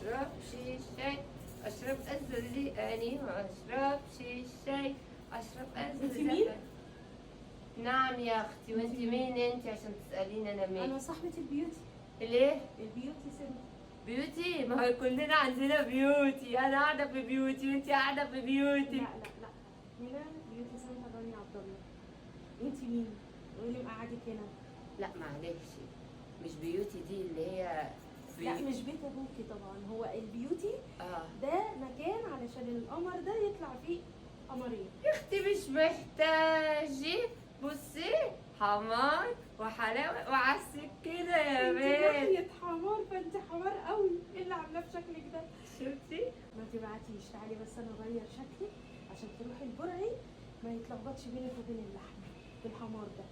اشربش الشاي، اشرب ازازي ما اشربش الشاي، اشرب انت ازازي. مين؟ نعم يا اختي، وانت مين انت عشان تساليني انا مين؟ انا صاحبة البيوتي. ليه؟ البيوتي سنة. بيوتي؟ ما هو كلنا عندنا بيوتي، انا قاعده في بيوتي وانت قاعده في بيوتي. لا هنا بيوتي سنة رانيا عبد الله. انت مين؟ وايه اللي مقعدك هنا؟ لا معلش، مش بيوتي دي اللي هي لا مش بيت ابوكي طبعا، هو البيوتي اه ده مكان علشان القمر ده يطلع فيه قمرين. يا اختي مش محتاجة، بصي حمار وحلاوة وعسل كده يا انت بنت. ناحية حمار، فانت حمار قوي. ايه اللي عاملاه بشكلك ده؟ شفتي؟ ما تبعتيش، تعالي بس انا اغير شكلي عشان تروحي البرعي ما يتلخبطش بينك وبين اللحم بالحمار ده.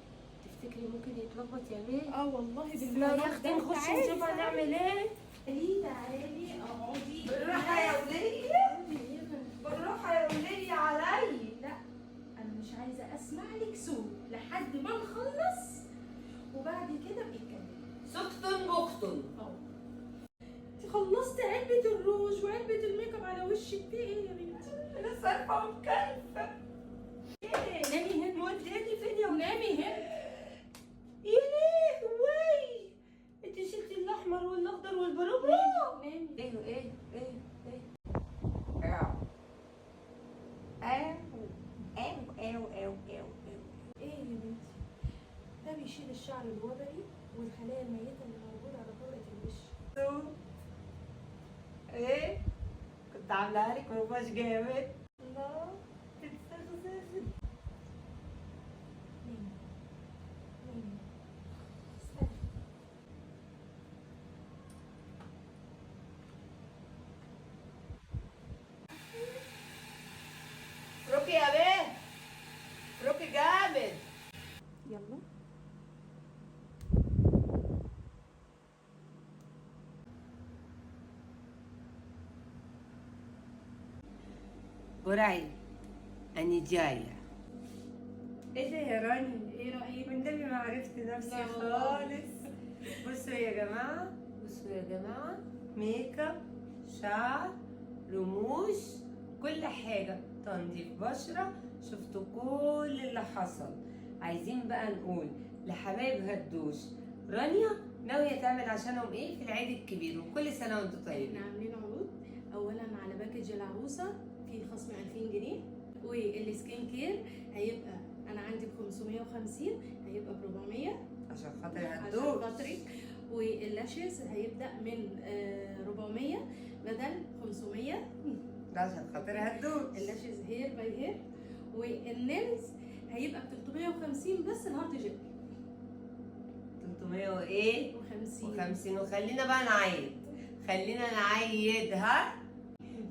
تفتكري ممكن يتلخبط يا بنت؟ اه والله لا بالحمار يا اختي ده. نخش تعالي، نشوف هنعمل ايه. تعالي اقعدي بالراحة يا ولية، بالراحة يا ولية علي. لا انا مش عايزه اسمع لك صوت لحد ما نخلص وبعد كده بنتكلم. سكتن بكتن. اه انت خلصتي علبه الروج وعلبه الميك اب على وشك، في ايه يا بنتي؟ انا صارفة ومكلفة. نامي هنا. وديتي فين يا ولية؟ نامي هنا. يا لهوي، انت شلتي الاحمر والاخضر والبربر. نامي. ايه ايوه ايوه ايه يا بنتي؟ ده بيشيل الشعر الوبري والخلايا الميته اللي موجوده على طبقه الوش. ايه كنت عاملاها لك مفاش جامد. الله تتسخسخ. نامي نامي. استني. روكي يا بيه، روكي جامد. يلا. برعي أنا جاية. ايه ده يا راني؟ ايه رايك؟ والنبي ما عرفت نفسي لا خالص. بصوا يا جماعة، بصوا يا جماعة، ميك اب، شعر، رموش، كل حاجة، تنظيف بشرة، شفتوا كل اللي حصل. عايزين بقى نقول لحبايب هدوش، رانيا ناوية تعمل عشانهم ايه في العيد الكبير، وكل سنة وانتم احنا طيبين. عاملين عروض. اولا على باكج العروسه في خصم 2000 جنيه، والسكين كير هيبقى انا عندي ب 550 هيبقى ب 400 عشان خاطر عشان هدوش. خاطرك، واللاشز هيبدا من 400 بدل 500 ده عشان خاطر هدوش. اللاشز هير باي هير، والنيلز هيبقى ب 350 بس الهارد جيل 300 وايه؟ و50. وخلينا بقى نعيد، خلينا نعيدها.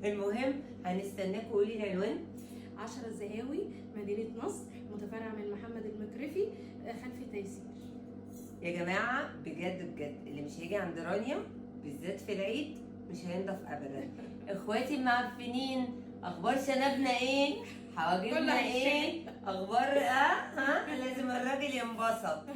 المهم هنستناكوا، قولي العنوان. 10 الزهاوي مدينة نصر، متفرع من محمد المكرفي خلف تيسير. يا جماعة بجد بجد اللي مش هيجي عند رانيا بالذات في العيد مش هينضف ابدا. اخواتي المعفنين، اخبار شنبنا ايه؟ حواجبنا ايه؟ اخبار ها لازم الراجل ينبسط.